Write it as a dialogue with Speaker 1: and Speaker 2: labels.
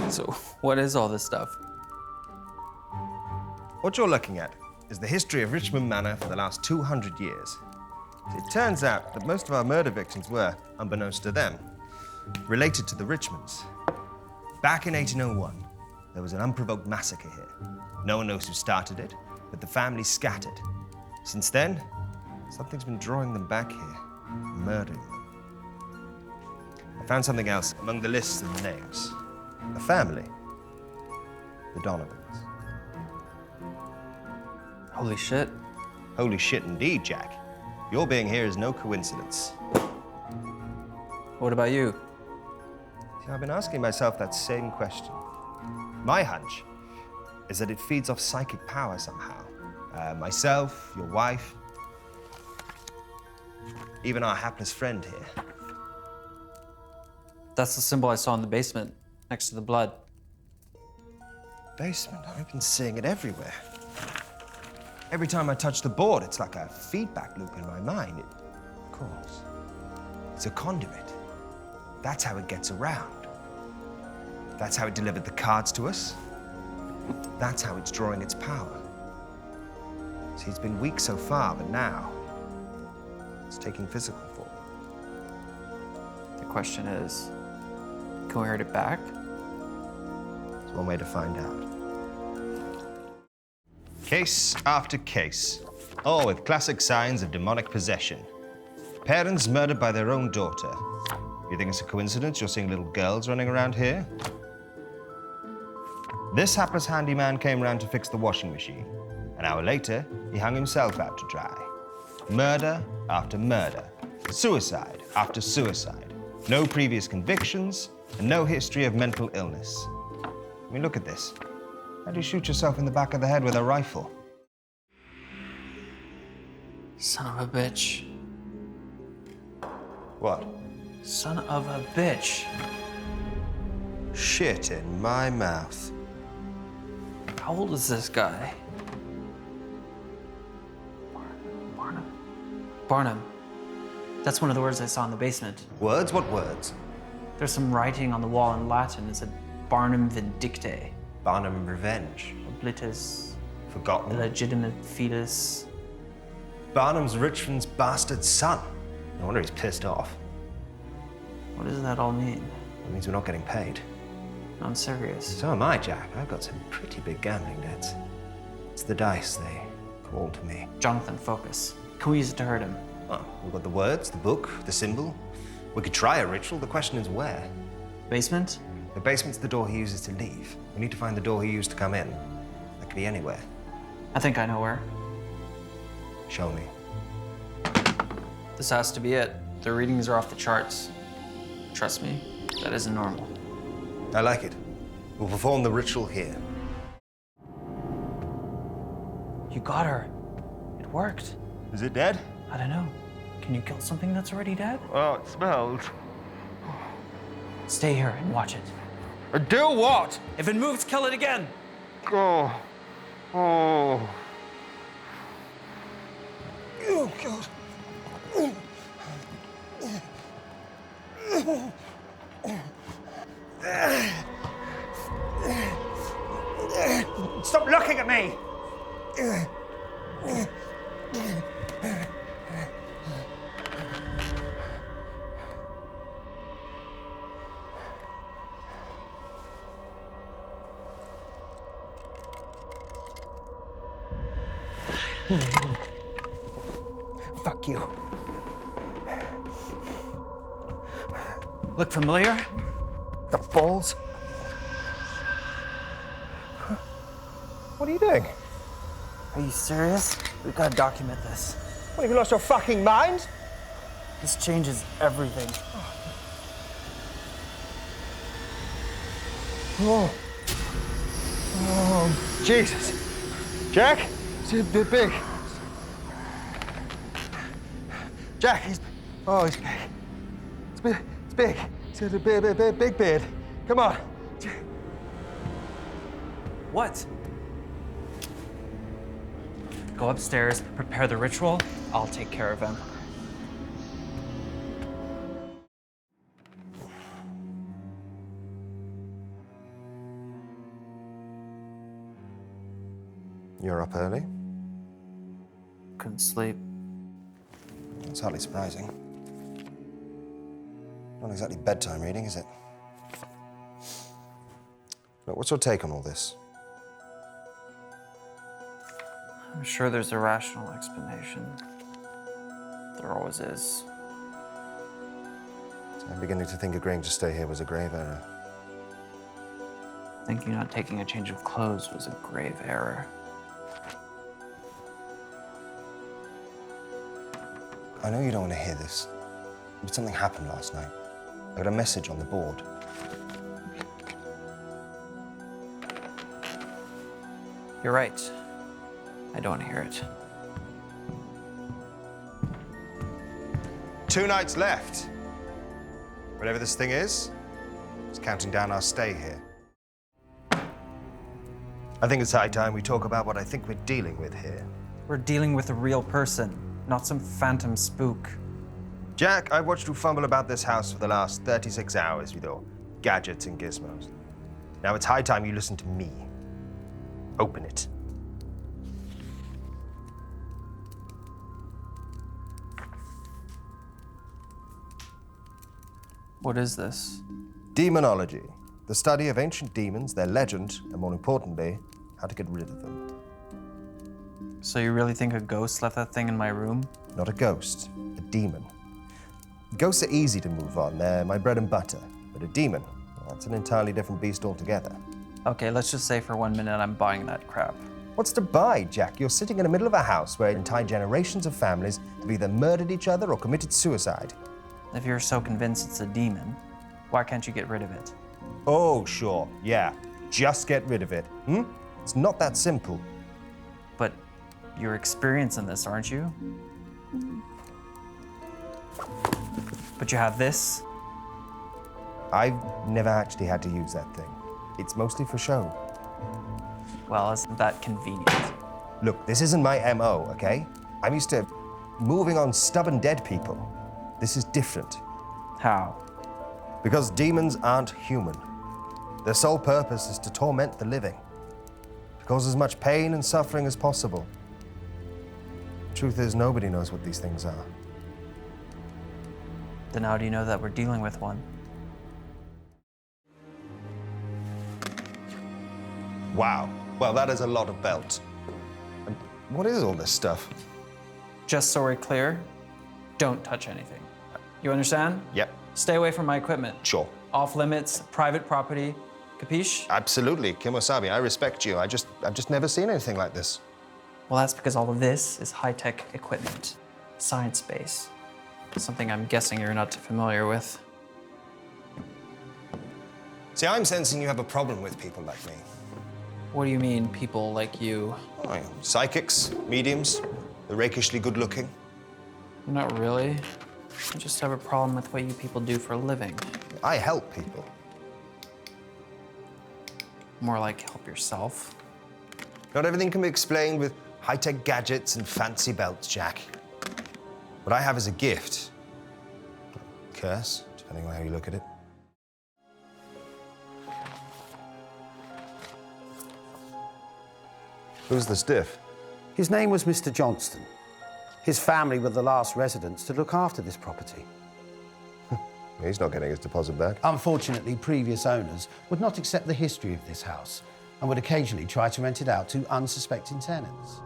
Speaker 1: So, what is all this stuff?
Speaker 2: What you're looking at is the history of Richmond Manor for the last 200 years. It turns out that most of our murder victims were, unbeknownst to them, related to the Richmonds. Back in 1801, there was an unprovoked massacre here. No one knows who started it, but the family scattered. Since then, something's been drawing them back here, murdering them. I found something else among the lists of the names. A family. The Donovans.
Speaker 1: Holy shit.
Speaker 2: Holy shit indeed, Jack. Your being here is no coincidence.
Speaker 1: What about you?
Speaker 2: See, I've been asking myself that same question. My hunch is that it feeds off psychic power somehow. Myself, your wife, even our hapless friend here.
Speaker 1: That's the symbol I saw in the basement, next to the blood.
Speaker 2: Basement, I've been seeing it everywhere. Every time I touch the board, it's like a feedback loop in my mind. Of course, it's a conduit. That's how it gets around. That's how it delivered the cards to us. That's how it's drawing its power. See, it's been weak so far, but now it's taking physical form.
Speaker 1: The question is, can we hurt it back?
Speaker 2: There's one way to find out. Case after case, all with classic signs of demonic possession. Parents murdered by their own daughter. You think it's a coincidence you're seeing little girls running around here? This hapless handyman came round to fix the washing machine. An hour later, he hung himself out to dry. Murder after murder, suicide after suicide. No previous convictions, and no history of mental illness. I mean, look at this. How do you shoot yourself in the back of the head with a rifle?
Speaker 1: Son of a bitch.
Speaker 2: What?
Speaker 1: Son of a bitch.
Speaker 2: Shit in my mouth.
Speaker 1: How old is this guy? Barnum. That's one of the words I saw in the basement.
Speaker 2: Words? What words?
Speaker 1: There's some writing on the wall in Latin. It said Barnum Vindicte.
Speaker 2: Barnum Revenge.
Speaker 1: Oblitus.
Speaker 2: Forgotten.
Speaker 1: Illegitimate fetus.
Speaker 2: Barnum's Richmond's bastard son. No wonder he's pissed off.
Speaker 1: What does that all mean?
Speaker 2: It means we're not getting paid.
Speaker 1: I'm serious.
Speaker 2: So am I, Jack. I've got some pretty big gambling debts. It's the dice they call to me.
Speaker 1: Jonathan, focus. Can we use it to hurt him?
Speaker 2: Well, we've got the words, the book, the symbol. We could try a ritual. The question is where?
Speaker 1: Basement?
Speaker 2: The basement's the door he uses to leave. We need to find the door he used to come in. That could be anywhere.
Speaker 1: I think I know where.
Speaker 2: Show me.
Speaker 1: This has to be it. The readings are off the charts. Trust me, that isn't normal.
Speaker 2: I like it. We'll perform the ritual here.
Speaker 1: You got her. It worked.
Speaker 2: Is it dead?
Speaker 1: I don't know. Can you kill something that's already dead?
Speaker 2: Oh, it smells.
Speaker 1: Stay here and watch it.
Speaker 2: Do what?
Speaker 1: If it moves, kill it again.
Speaker 2: Oh. Oh. Oh, God. Stop looking at me! Fuck you.
Speaker 1: Look familiar?
Speaker 2: The balls? What are you doing?
Speaker 1: Are you serious? We've got to document this.
Speaker 2: What, have you lost your fucking mind?
Speaker 1: This changes everything.
Speaker 2: Oh. Oh, Jesus. Jack? It's a bit big. Jack, he's big. It's big. It's big. It's a big beard. Come on.
Speaker 1: What? Go upstairs, prepare the ritual. I'll take care of him.
Speaker 2: You're up early?
Speaker 1: Couldn't sleep.
Speaker 2: It's hardly surprising. Not exactly bedtime reading, is it? Look, what's your take on all this?
Speaker 1: I'm sure there's a rational explanation. There always is.
Speaker 2: I'm beginning to think agreeing to stay here was a grave error.
Speaker 1: I think you not taking a change of clothes was a grave error.
Speaker 2: I know you don't want to hear this, but something happened last night. I got a message on the board.
Speaker 1: You're right. I don't want to hear it.
Speaker 2: 2 nights left. Whatever this thing is, it's counting down our stay here. I think it's high time we talk about what I think we're dealing with here.
Speaker 1: We're dealing with a real person, not some phantom spook.
Speaker 2: Jack, I've watched you fumble about this house for the last 36 hours with your gadgets and gizmos. Now it's high time you listen to me. Open it.
Speaker 1: What is this?
Speaker 2: Demonology, the study of ancient demons, their legend, and more importantly, how to get rid of them.
Speaker 1: So you really think a ghost left that thing in my room?
Speaker 2: Not a ghost, a demon. Ghosts are easy to move on, they're my bread and butter. But a demon, well, that's an entirely different beast altogether.
Speaker 1: Okay, let's just say for 1 minute I'm buying that crap.
Speaker 2: What's to buy, Jack? You're sitting in the middle of a house where entire generations of families have either murdered each other or committed suicide.
Speaker 1: If you're so convinced it's a demon, why can't you get rid of it?
Speaker 2: Oh, sure, yeah. Just get rid of it, It's not that simple.
Speaker 1: But you're experienced in this, aren't you? But you have this?
Speaker 2: I've never actually had to use that thing. It's mostly for show.
Speaker 1: Well, isn't that convenient?
Speaker 2: Look, this isn't my MO, okay? I'm used to moving on stubborn dead people. This is different.
Speaker 1: How?
Speaker 2: Because demons aren't human. Their sole purpose is to torment the living, to cause as much pain and suffering as possible. The truth is, nobody knows what these things are.
Speaker 1: Then how do you know that we're dealing with one?
Speaker 2: Wow. Well, that is a lot of belt. And what is all this stuff?
Speaker 1: Just so we're clear, don't touch anything. You understand?
Speaker 2: Yep,
Speaker 1: Stay away from my equipment.
Speaker 2: sure.
Speaker 1: Off limits, private property. Capiche?
Speaker 2: Absolutely, Kimosabi, I respect you. I've just never seen anything like this.
Speaker 1: Well, that's because all of this is high-tech equipment. Science-based. Something I'm guessing you're not familiar with.
Speaker 2: See, I'm sensing you have a problem with people like me.
Speaker 1: What do you mean, people like you?
Speaker 2: Oh, yeah. Psychics, mediums, the rakishly good-looking.
Speaker 1: Not really. I just have a problem with what you people do for a living.
Speaker 2: I help people.
Speaker 1: More like help yourself.
Speaker 2: Not everything can be explained with high-tech gadgets and fancy belts, Jack. What I have is a gift. Curse, depending on how you look at it. Who's the stiff?
Speaker 3: His name was Mr. Johnston. His family were the last residents to look after this property.
Speaker 2: He's not getting his deposit back.
Speaker 3: Unfortunately, previous owners would not accept the history of this house and would occasionally try to rent it out to unsuspecting tenants.